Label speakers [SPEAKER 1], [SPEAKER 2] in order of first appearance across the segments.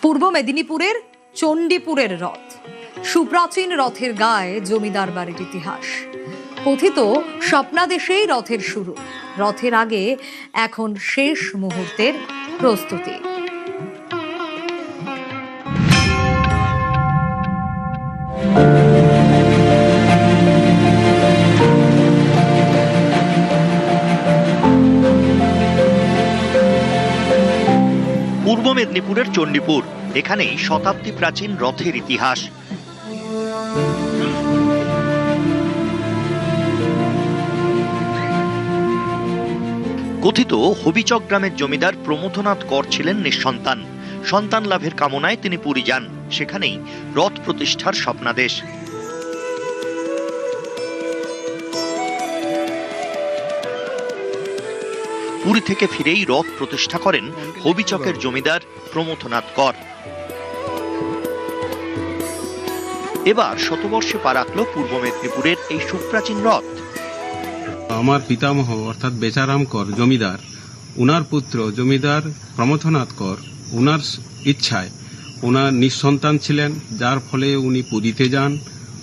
[SPEAKER 1] পূর্ব মেদিনীপুরের চণ্ডীপুরের রথ, সুপ্রাচীন রথের গায়ে জমিদার বাড়ির ইতিহাস। কথিত স্বপ্নাদেশেই রথের শুরু, রথের আগে এখন শেষ মুহূর্তের প্রস্তুতি।
[SPEAKER 2] পূর্ব মেদিনীপুরের চণ্ডীপুর, এখানেই শতাব্দী প্রাচীন রথের ইতিহাস। কথিত হবিচক গ্রামের জমিদার প্রমথনাথ কর ছিলেন নিঃসন্তান। সন্তান লাভের কামনায় তিনি পুরী যান, সেখানেই রথ প্রতিষ্ঠার স্বপ্নাদেশ। পুরী থেকে ফিরেই রথ প্রতিষ্ঠা করেন হবিচকের জমিদার প্রমথনাথ কর। এবার শতবর্ষে পা রাখল পূর্ব মেদিনীপুরের এই সুপ্রাচীন রথ।
[SPEAKER 3] আমার পিতামহ অর্থাৎ বেচারাম কর জমিদার, উনার পুত্র জমিদার প্রমথনাথ কর, উনার ইচ্ছায় উনার নিঃসন্তান ছিলেন, যার ফলে উনি পুরীতে যান।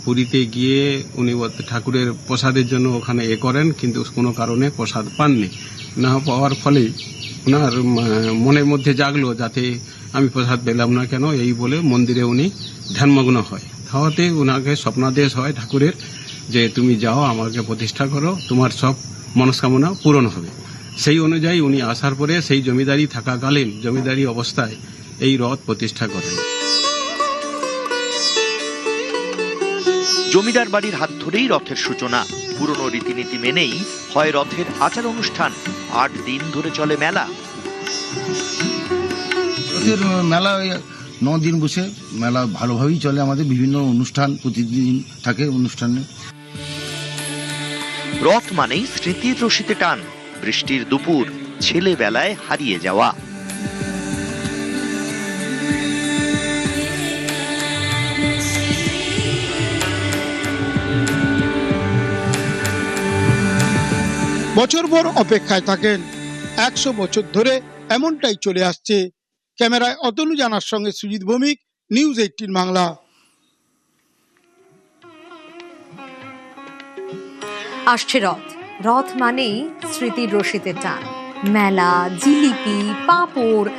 [SPEAKER 3] পুরীতে গিয়ে উনি ঠাকুরের প্রসাদের জন্য ওখানে করেন, কিন্তু কোনো কারণে প্রসাদ পাননি। না পাওয়ার ফলে ওনার মনের মধ্যে জাগলো যাতে আমি প্রসাদ পেলাম না কেন, এই বলে মন্দিরে উনি ধ্যানমগ্ন হয়। হওয়াতে ওনাকে স্বপ্নাদেশ হয় ঠাকুরের যে তুমি যাও, আমাকে প্রতিষ্ঠা করো, তোমার সব মনস্কামনা পূরণ হবে। সেই অনুযায়ী উনি আসার পরে সেই জমিদারি থাকাকালীন জমিদারি অবস্থায় এই রথ প্রতিষ্ঠা করেন।
[SPEAKER 2] জমিদার বাড়ির হাত ধরেই রথের সূচনা। পুরনো রীতিনীতি মেনেই হয় রথের আচার অনুষ্ঠান, 8 দিন ধরে চলে মেলা।
[SPEAKER 4] রথের মেলা 9 দিন বসে, মেলা ভালোভাবেই চলে। আমাদের বিভিন্ন অনুষ্ঠান প্রতিদিন থাকে অনুষ্ঠানে।
[SPEAKER 2] রথ মানেই স্মৃতির রশিতে টান, বৃষ্টির দুপুর, ছেলেবেলায় হারিয়ে যাওয়া।
[SPEAKER 5] বছরভর অপেক্ষায় থাকেন। 100 বছর ধরে এমনটাই চলে আসছে। ক্যামেরায় অতনু জানার সঙ্গে সুজিত ভৌমিক, নিউজ 18 বাংলা।
[SPEAKER 1] আসছে রথ, রথ মানেই স্মৃতির রশিতে টান, মেলা, জিলিপি, পাঁপড়।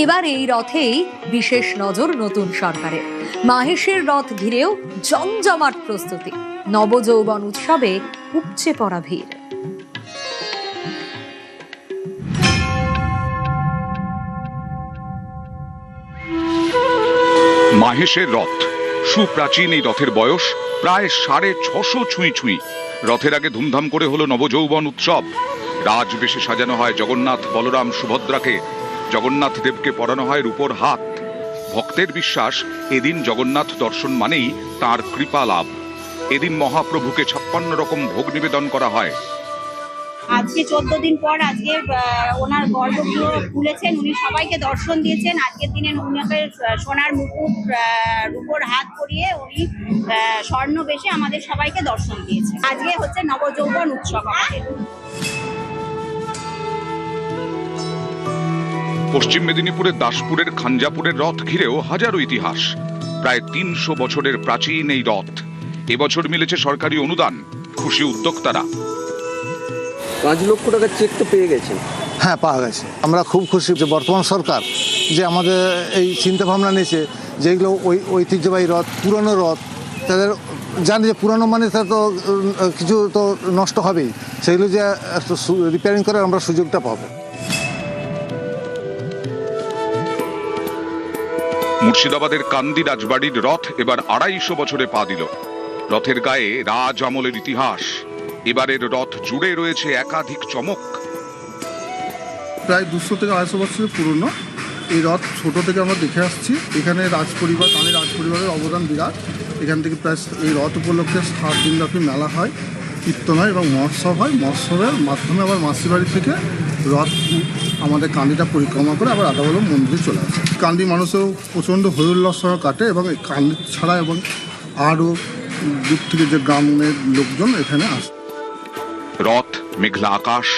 [SPEAKER 1] এবার এই রথেই বিশেষ নজর নতুন সরকারের। মাহেশের রথ ঘিরেও জমজমাট প্রস্তুতি, নবযৌবন উৎসবে উপচে পড়া ভিড়।
[SPEAKER 6] মাহেশের রথ, সুপ্রাচীন এই রথের বয়স প্রায় 650 ছুঁই। রথের আগে ধুমধাম করে হলো নবযৌবন উৎসব। রাজবেশে সাজানো হয় জগন্নাথ, বলরাম, সুভদ্রাকে। জগন্নাথ দেবকে পরানো হয় রূপোর হাত। ভক্তের বিশ্বাস, এদিন জগন্নাথ দর্শন মানেই তাঁর কৃপা লাভ। এদিন মহাপ্রভুকে 56 রকম ভোগ নিবেদন করা হয়।
[SPEAKER 7] আজকে 14 দিন পর আজকে ওনার গর্ভগৃহ খুলেছেন, উনি সবাইকে দর্শন দিয়েছেন। আজকের দিনে উনাকে সোনার মুকুট, রূপোর হাত পরিয়ে উনি স্বর্ণ বেশে আমাদের সবাইকে দর্শন দিয়েছেন। আজকে হচ্ছে নবযৌবন উৎসব আমাদের।
[SPEAKER 6] পশ্চিম মেদিনীপুরের দাসপুরের খাঞ্জাপুরের রথ ঘিরেও হাজারো ইতিহাস। প্রায় 300 বছরের প্রাচীন এই রথ এবছর মিলেছে সরকারি অনুদান। খুশি উদ্যোক্তারা।
[SPEAKER 8] 5 লক্ষ টাকার চেক তো পেয়ে গেছেন।
[SPEAKER 4] হ্যাঁ, পাওয়া গেছে। আমরা খুব খুশি যে বর্তমান সরকার যে আমাদের এই চিন্তা ভাবনা নিয়েছে, যেগুলো ঐতিহ্যবাহী রথ, পুরনো রথ, তাদের জানি যে পুরনো মানে তার তো কিছু তো নষ্ট হবেই, সেগুলো যে রিপেয়ারিং করার আমরা সুযোগটা পাবো।
[SPEAKER 6] মুর্শিদাবাদের কান্দি রাজবাড়ির রথ এবার 250 বছরে পা দিল। রথের গায়ে রাজ আমলের ইতিহাস। এবারের রথ জুড়ে রয়েছে একাধিক চমক।
[SPEAKER 9] প্রায় 200 থেকে 250 বছরের পুরনো এই রথ ছোট থেকে আমরা দেখে আসছি। এখানে রাজপরিবার, কানে রাজপরিবারের অবদান বিরাট। এখান থেকে প্রায় এই রথ উপলক্ষে 7 দিন ব্যাপী মেলা হয়, কীর্তন হয় এবং মহোৎসব হয়। মহোৎসবের মাধ্যমে আবার মাসিবাড়ি থেকে রথ আমাদের কান্দিটা পরিক্রমা করে আবার আদাবলম মন্দিরে চলে আসে। কান্দি মানুষও প্রচণ্ড হৈ উল্লাস কাটে এবং এই কান্দি ছাড়া এবং আরও দূর থেকে যে গ্রামের লোকজন এখানে আসে।
[SPEAKER 6] রথ, মেঘলা আকাশ,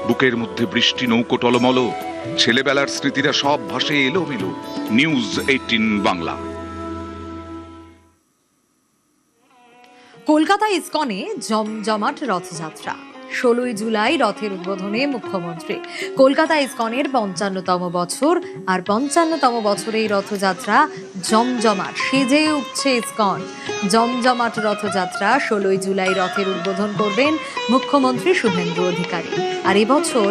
[SPEAKER 6] বুকের মধ্যে বৃষ্টি, নৌকো টলমল, ছেলেবেলার স্মৃতিরা সব ভাসে এলোমেলো। নিউজ 18 বাংলা।
[SPEAKER 1] কলকাতা ইসকনে জমজমাট রথযাত্রা। 16 জুলাই রথের উদ্বোধনে মুখ্যমন্ত্রী। কলকাতা ইসকনের 55তম বছর, আর 55তম বছরে এই রথযাত্রা জমজমাট সেজে উঠছে ইসকন। জমজমাট রথযাত্রা 16 জুলাই রথের উদ্বোধন করবেন মুখ্যমন্ত্রী শুভেন্দু অধিকারী। আর এবছর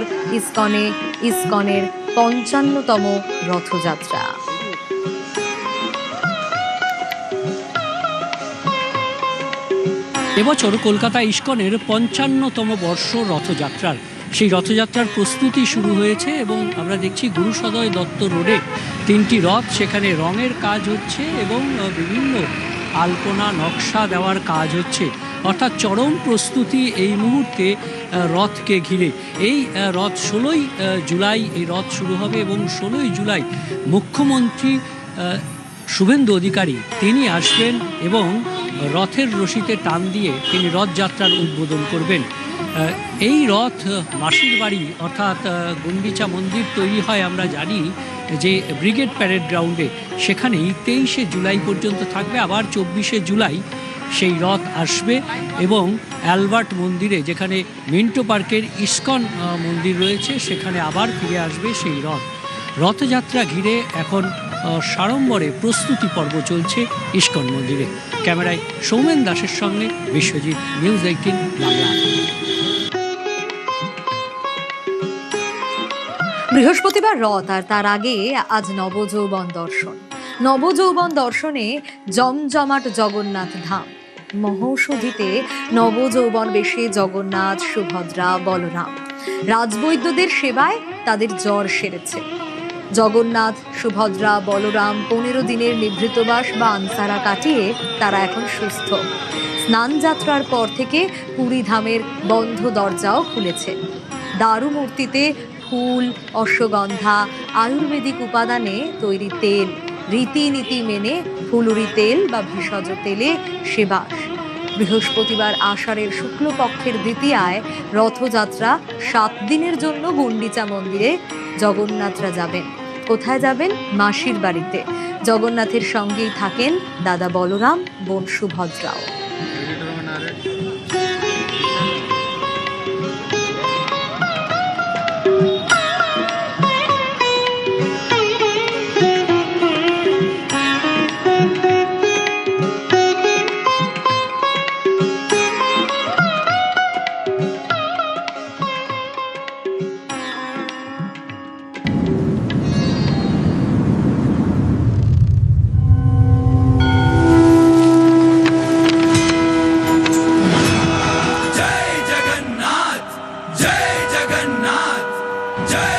[SPEAKER 1] ইসকনের 55তম রথযাত্রা।
[SPEAKER 10] এবছর কলকাতা ইসকনের 55তম বর্ষ রথযাত্রার। সেই রথযাত্রার প্রস্তুতি শুরু হয়েছে এবং আমরা দেখছি গুরুসদয় দত্ত রোডে 3টি রথ, সেখানে রঙের কাজ হচ্ছে এবং বিভিন্ন আলপনা নকশা দেওয়ার কাজ হচ্ছে। অর্থাৎ চরম প্রস্তুতি এই মুহূর্তে রথকে ঘিরে। এই রথ 16ই জুলাই এই রথ শুরু হবে এবং 16ই জুলাই মুখ্যমন্ত্রী শুভেন্দু অধিকারী তিনি আসবেন এবং রথের রশিতে টান দিয়ে তিনি রথযাত্রার উদ্বোধন করবেন। এই রথ মাসির বাড়ি অর্থাৎ গুন্ডিচা মন্দির তৈরি হয় আমরা জানি যে ব্রিগেড প্যারেড গ্রাউন্ডে, সেখানেই 23শে জুলাই পর্যন্ত থাকবে। আবার 24শে জুলাই সেই রথ আসবে এবং অ্যালবার্ট মন্দিরে, যেখানে মিন্টো পার্কের ইসকন মন্দির রয়েছে, সেখানে আবার ফিরে আসবে সেই রথ। রথযাত্রা ঘিরে এখন সাড়ম্বরে প্রস্তুতি পর্ব চলছে ইসকন মন্দিরে। ক্যামেরায় সৌমেন দাসের সঙ্গে বিশ্বজিৎ, নিউজ 18 বাংলা।
[SPEAKER 1] বৃহস্পতিবার রথ, আর তার আগে আজ নবযৌবন দর্শন। নবযৌবন দর্শনে জমজমাট জগন্নাথ ধাম। মহৌষধিতে নবযৌবন বেশে জগন্নাথ, সুভদ্রা, বলরাম। রাজবৈদ্যদের সেবায় তাদের জ্বর সেরেছে। জগন্নাথ, সুভদ্রা, বলরাম 15 দিনের নিভৃতবাস বা আনসারা কাটিয়ে তারা এখন সুস্থ। স্নান যাত্রার পর থেকে পুরী ধামের বন্ধ দরজাও খুলেছে। দারু মূর্তিতে ফুল, অশ্বগন্ধা, আয়ুর্বেদিক উপাদানে তৈরি তেল, রীতিনীতি মেনে ফুলুরি তেল বা ভেষজ তেলে সেবাস। বৃহস্পতিবার আষাঢ়ের শুক্লপক্ষের দ্বিতীয়ায় রথযাত্রা 7 দিনের জন্য গুন্ডিচা মন্দিরে জগন্নাথরা যাবেন। কোথায় যাবেন? মাসির বাড়িতে। জগন্নাথের সঙ্গেই থাকেন দাদা বলরাম, বোন সুভদ্রাও।